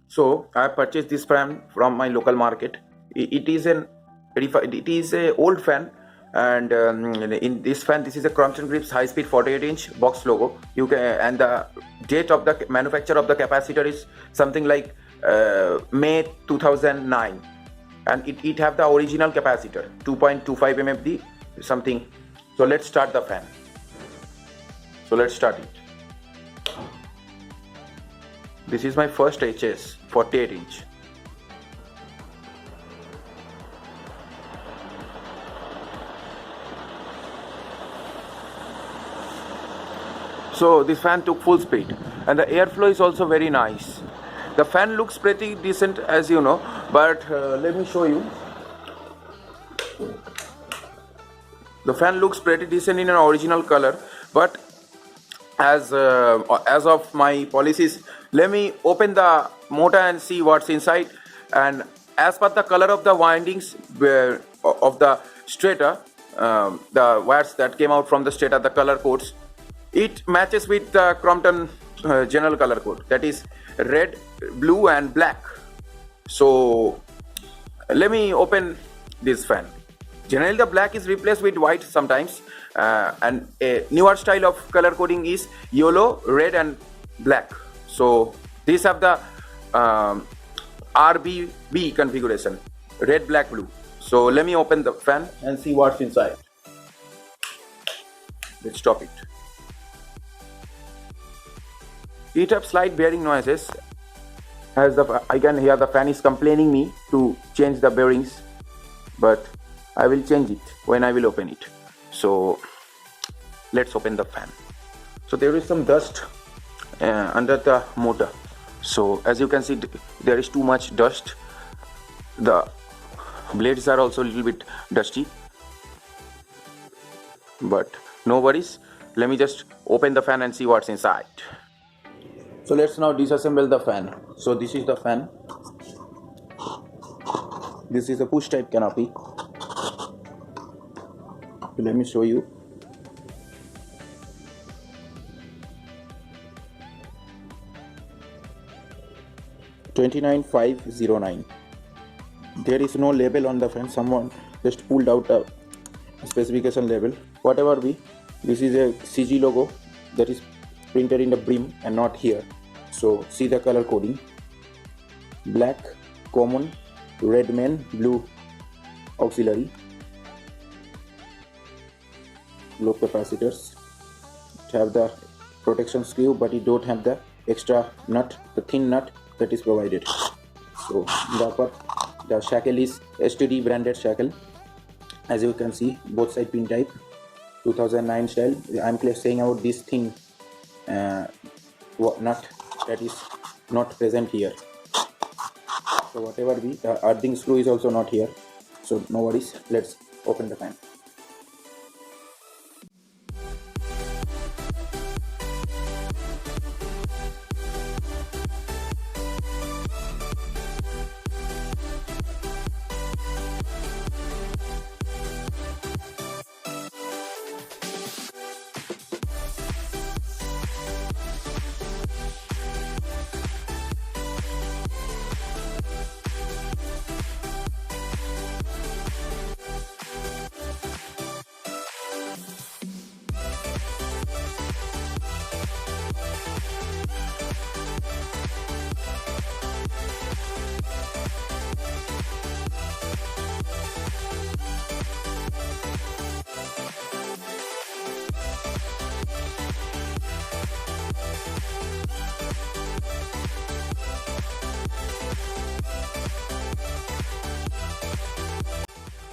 So I purchased this fan from my local market. It is a old fan, and in this fan, this is a Crompton Greaves high-speed 48-inch box logo. You can, and the date of the manufacture of the capacitor is something like May 2009, and it have the original capacitor 2.25 mmFD something. So let's start the fan. So let's start it. This is my first HS 48-inch. So this fan took full speed, and the airflow is also very nice. The fan looks pretty decent, as you know, but let me show you. The fan looks pretty decent in an original color, but as of my policies, let me open the motor and see what's inside. And as per the color of the windings of the stator, the wires that came out from the stator, the color codes, it matches with the Crompton general color code, that is red, blue and black. So let me open this fan. Generally the black is replaced with white sometimes, and a newer style of color coding is yellow, red and black. So these have the RBB configuration, red, black, blue. So let me open the fan and see what's inside. Let's stop it. It have slight bearing noises, as I can hear the fan is complaining me to change the bearings, but I will change it when I will open it. So let's open the fan. So there is some dust under the motor. So as you can see, there is too much dust. The blades are also a little bit dusty, but no worries. Let me just open the fan and see what's inside. So let's now disassemble the fan. So this is the fan. This is a push type canopy. Let me show you. $29,509. There is no label on the fan. Someone just pulled out a specification label. Whatever be, this is a CG logo that is printed in the brim and not here. So see the color coding: black common, red main, blue auxiliary. Low capacitors. It have the protection screw, but it don't have the extra nut, the thin nut that is provided. So the shackle is STD branded shackle. As you can see, both side pin type, 2009 style. I'm saying about this thin nut that is not present here. So whatever be, the earthing screw is also not here. So no worries. Let's open the fan.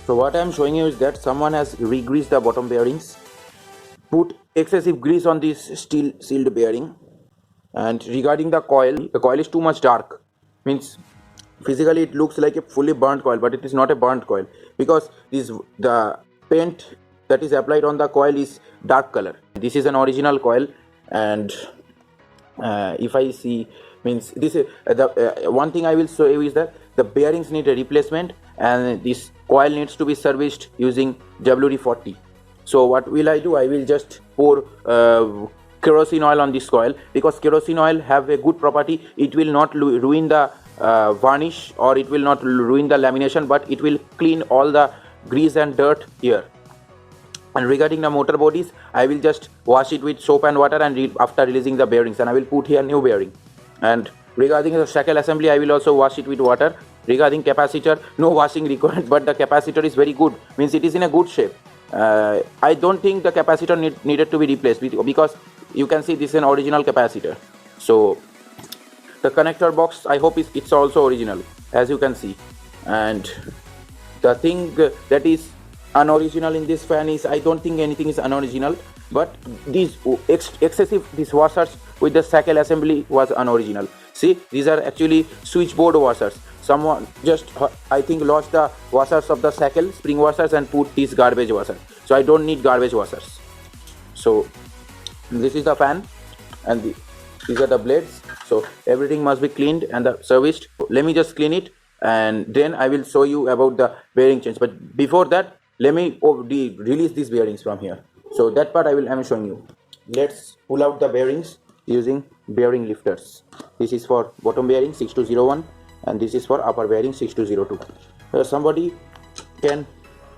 So what I am showing you is that someone has re-greased the bottom bearings, put excessive grease on this steel sealed bearing. And regarding the coil is too much dark. Means physically it looks like a fully burnt coil, but it is not a burnt coil, because the paint that is applied on the coil is dark color. This is an original coil, and if I see, means this is one thing I will show you is that the bearings need a replacement, and this coil needs to be serviced using WD-40. So what will I do? I will just pour kerosene oil on this coil, because kerosene oil have a good property. It will not ruin the varnish or it will not ruin the lamination, but it will clean all the grease and dirt here. And regarding the motor bodies, I will just wash it with soap and water and after releasing the bearings, and I will put here new bearing. And regarding the shackle assembly, I will also wash it with water. Regarding capacitor, no washing required, but the capacitor is very good, means it is in a good shape. I don't think the capacitor needed to be replaced because you can see this is an original capacitor. So the connector box, I hope it's also original, as you can see. And the thing that is unoriginal in this fan is, I don't think anything is unoriginal, but these excessive these washers with the shackle assembly was unoriginal. See, these are actually switchboard washers. Someone just, I think, lost the washers of the shackle, spring washers, and put these garbage washers. So I don't need garbage washers. So this is the fan, and these are the blades. So everything must be cleaned and serviced. Let me just clean it, and then I will show you about the bearing change. But before that, let me release these bearings from here. So that part I am showing you. Let's pull out the bearings using bearing lifters. This is for bottom bearing 6201, and this is for upper bearing 6202. Somebody can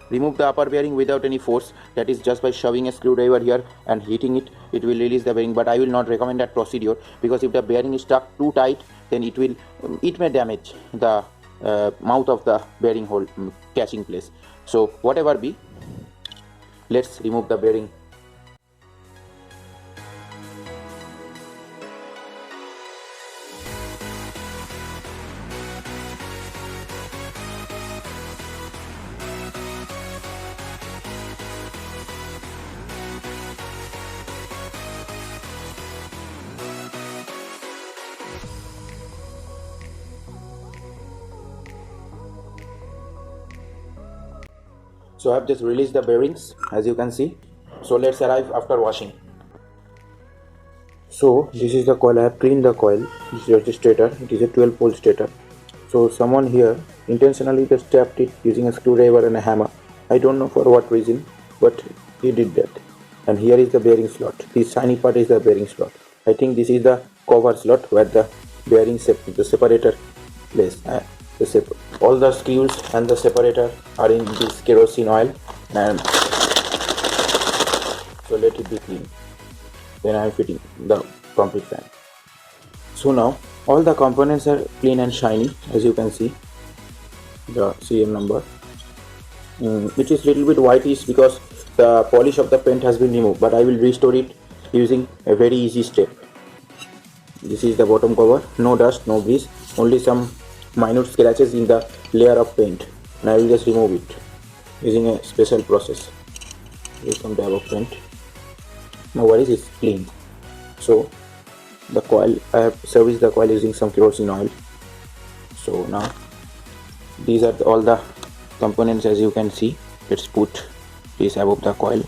remove the upper bearing without any force, that is just by shoving a screwdriver here and hitting it, it will release the bearing. But I will not recommend that procedure, because if the bearing is stuck too tight, then it may damage the mouth of the bearing hole catching place. So whatever be, let's remove the bearing. So I have just released the bearings, as you can see. So let's arrive after washing. So this is the coil. I have cleaned the coil. This is the stator. It is a 12-pole stator. So someone here intentionally just tapped it using a screwdriver and a hammer. I don't know for what reason, but he did that. And here is the bearing slot. This shiny part is the bearing slot. I think this is the cover slot where the bearing the separator place. All the screws and the separator are in this kerosene oil, and so let it be clean. Then I am fitting the complete fan. So now all the components are clean and shiny, as you can see. The CM number, which is little bit whitish because the polish of the paint has been removed, but I will restore it using a very easy step. This is the bottom cover. No dust, no grease, only some minute scratches in the layer of paint, and I will just remove it using a special process. Use some dab of paint. Now worries, it's clean. So the coil, I have serviced the coil using some kerosene oil. So now these are all the components, as you can see. Let's put this above the coil.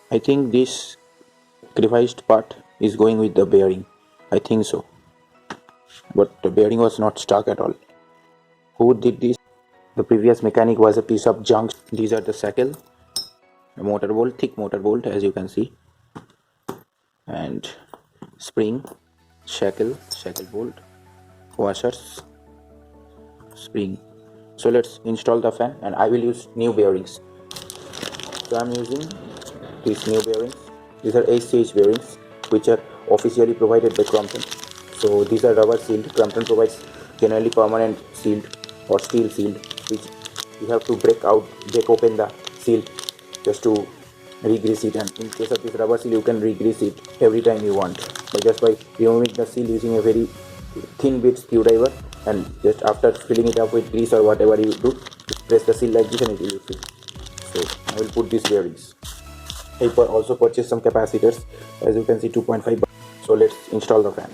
I think this sacrificed part is going with the bearing. I think so, but the bearing was not stuck at all. Who did this? The previous mechanic was a piece of junk. These are the shackle, a motor bolt, thick motor bolt, as you can see, and spring, shackle bolt, washers, spring. So let's install the fan, and I will use new bearings. So I'm using these new bearings. These are HCH bearings, which are officially provided by Crompton. So these are rubber sealed. Crompton provides generally permanent sealed or steel sealed, which you have to break open the seal just to re-grease it. And in case of this rubber seal, you can re-grease it every time you want, just by removing the seal using a very thin bit screwdriver, and just after filling it up with grease or whatever you do, press the seal like this and it will fit. So I will put these bearings. I also purchased some capacitors, as you can see, 2.5. So let's install the fan.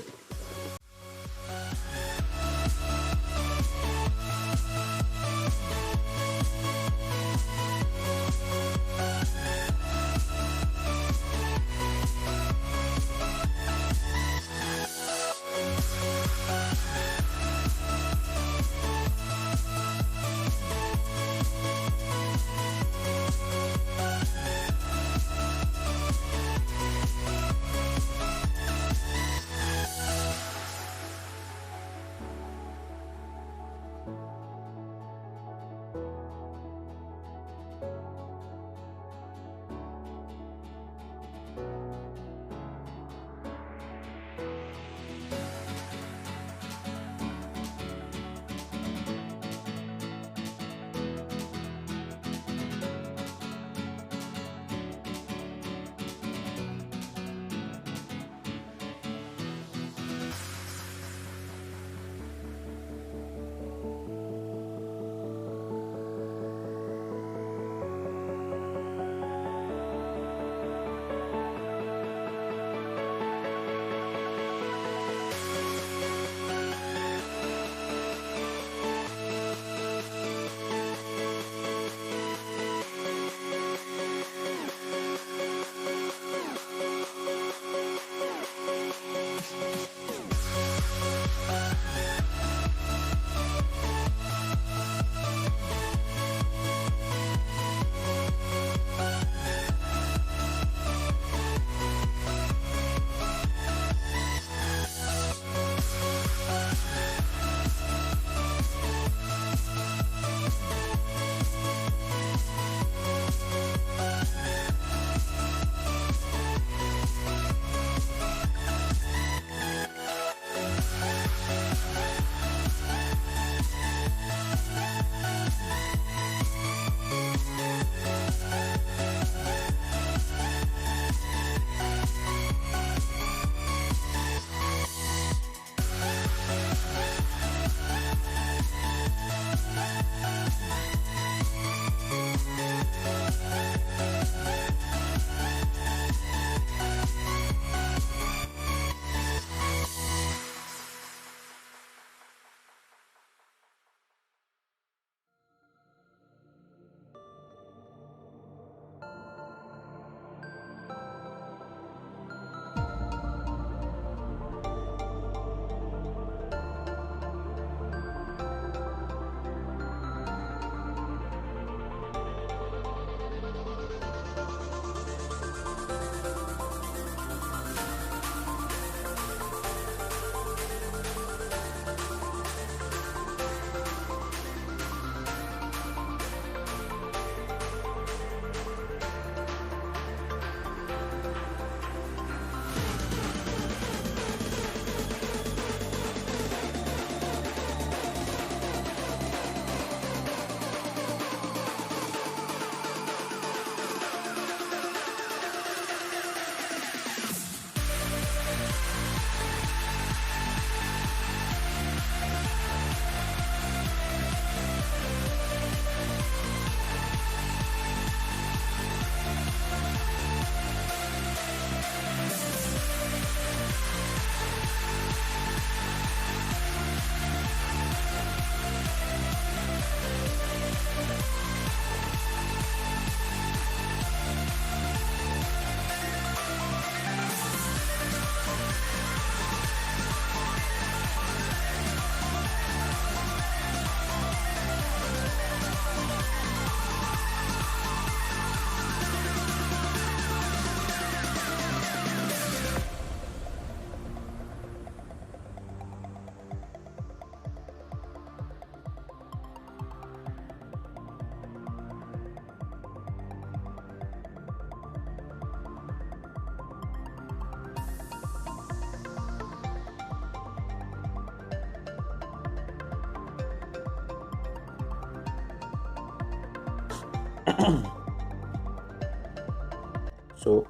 So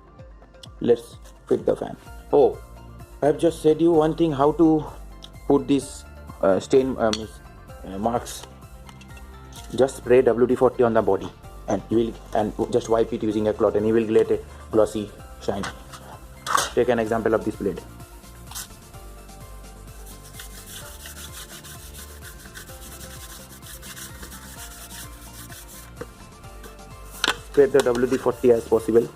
let's fit the fan. Oh, I've just said you one thing, how to put this stain marks. Just spray WD-40 on the body and you will just wipe it using a cloth and you will get a glossy shine. Take an example of this blade. Spread the WD-40 as possible.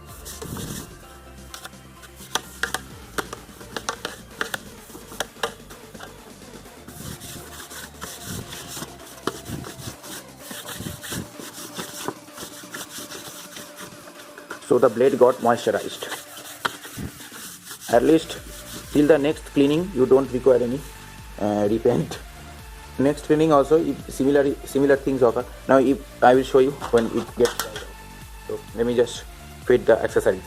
So the blade got moisturized. At least till the next cleaning you don't require any repaint. Next cleaning also if similar things occur. Now if I will show you when it gets dried out. So let me just fit the accessories.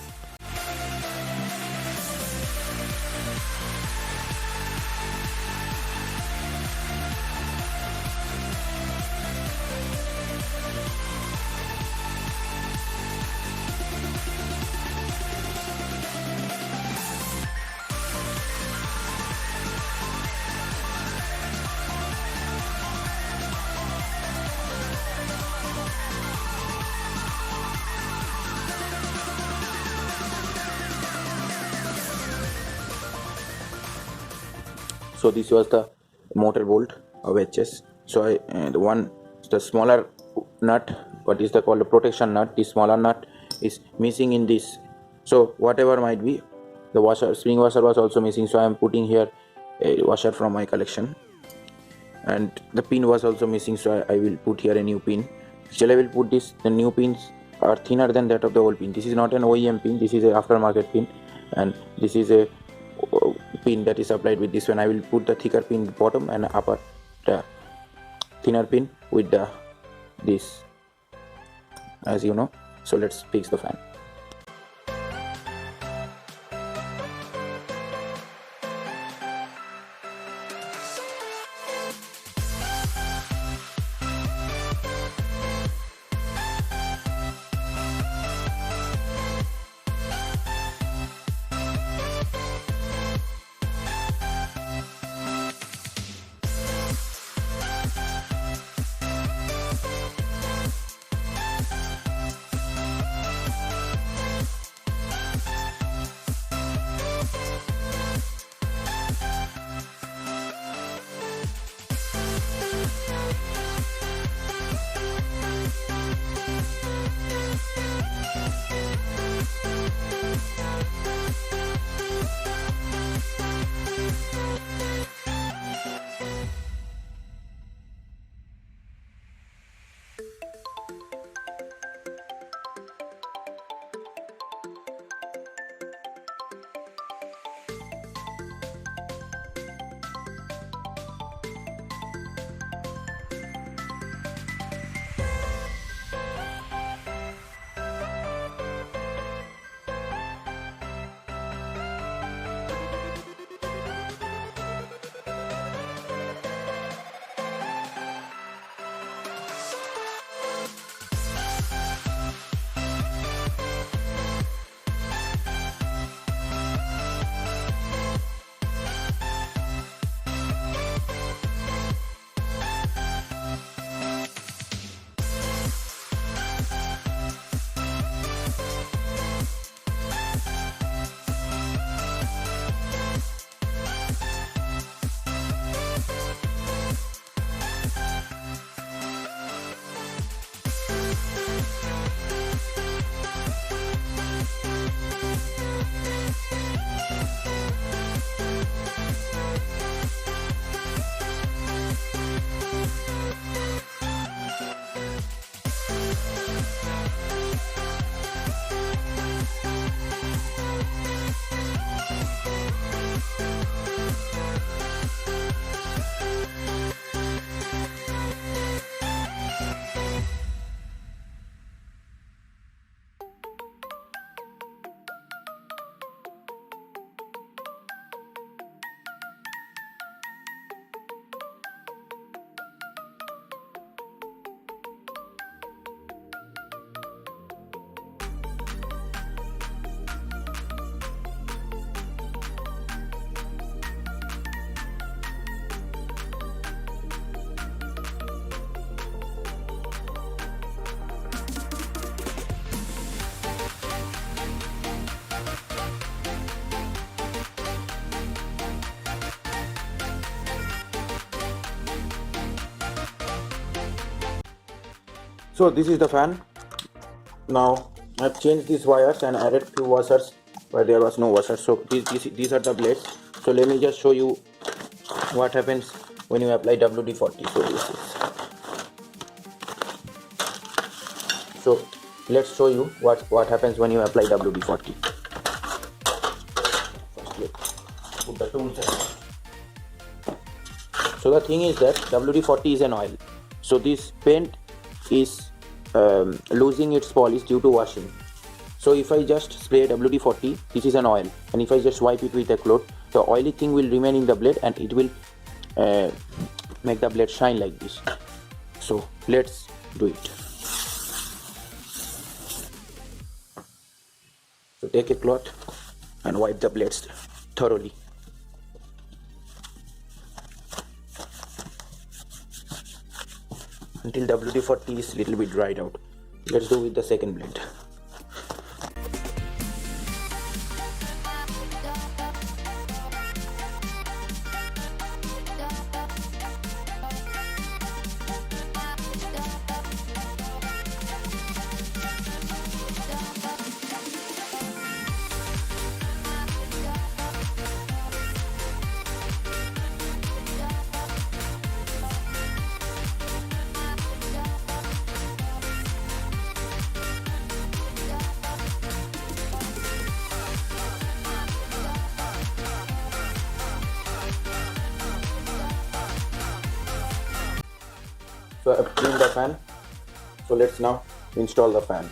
So this was the motor bolt of HS. So the smaller nut, what is called the protection nut, this smaller nut is missing in this. So whatever might be, the spring washer was also missing. So I am putting here a washer from my collection, and the pin was also missing. So I will put here a new pin. Still I will put this. The new pins are thinner than that of the old pin. This is not an OEM pin. This is a aftermarket pin, and this is a pin that is applied with this one. I will put the thicker pin bottom and upper the thinner pin with this, as you know. So let's fix the fan. So this is the fan. Now I've changed these wires and added few washers where there was no washer. So these are the blades. So let me just show you what happens when you apply WD-40. So let's show you what happens when you apply WD-40. First, let's put the tools aside. So the thing is that WD-40 is an oil. So this paint is losing its polish due to washing. So if I just spray WD-40, this is an oil, and if I just wipe it with a cloth, the oily thing will remain in the blade and it will make the blade shine like this. So let's do it. So take a cloth and wipe the blades thoroughly. Until WD-40 is little bit dried out. Let's do with the second blade. So I've cleaned the fan. So let's now install the fan.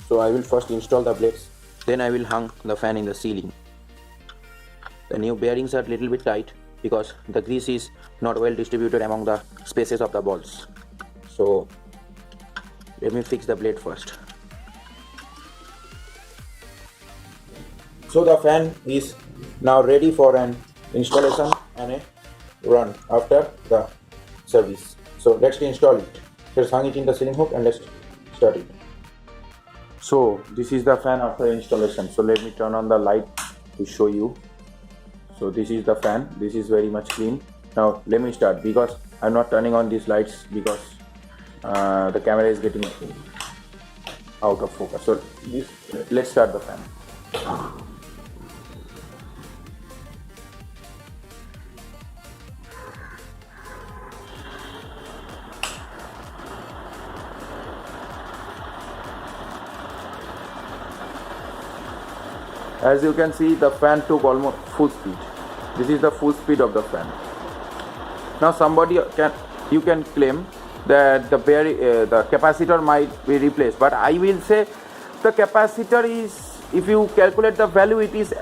So I will first install the blades, then I will hang the fan in the ceiling. The new bearings are little bit tight because the grease is not well distributed among the spaces of the balls. So let me fix the blade first. So the fan is now ready for an installation and a run after the service. So let's install it. Let's hang it in the ceiling hook and let's start it. So this is the fan after installation. So let me turn on the light to show you. So this is the fan. This is very much clean. Now let me start, because I'm not turning on these lights because the camera is getting out of focus. So let's start the fan. As you can see, the fan took almost full speed. This is the full speed of the fan. Now you can claim that the capacitor might be replaced, but I will say the capacitor is, if you calculate the value, it is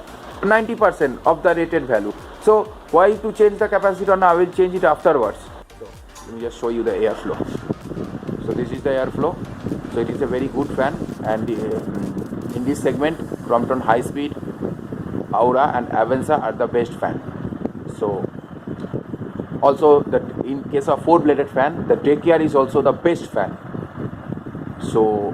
90% of the rated value. So why to change the capacitor now? I will change it afterwards. So let me just show you the airflow. So this is the airflow. So it is a very good fan, and in this segment, Crompton High Speed, Aura and Avanza are the best fan. So also that in case of 4-bladed fan, the Dekiar is also the best fan. So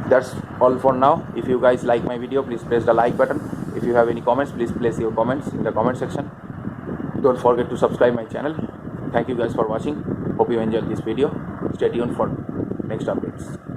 that's all for now. If you guys like my video, please press the like button. If you have any comments, please place your comments in the comment section. Don't forget to subscribe my channel. Thank you guys for watching. Hope you enjoyed this video. Stay tuned for next updates.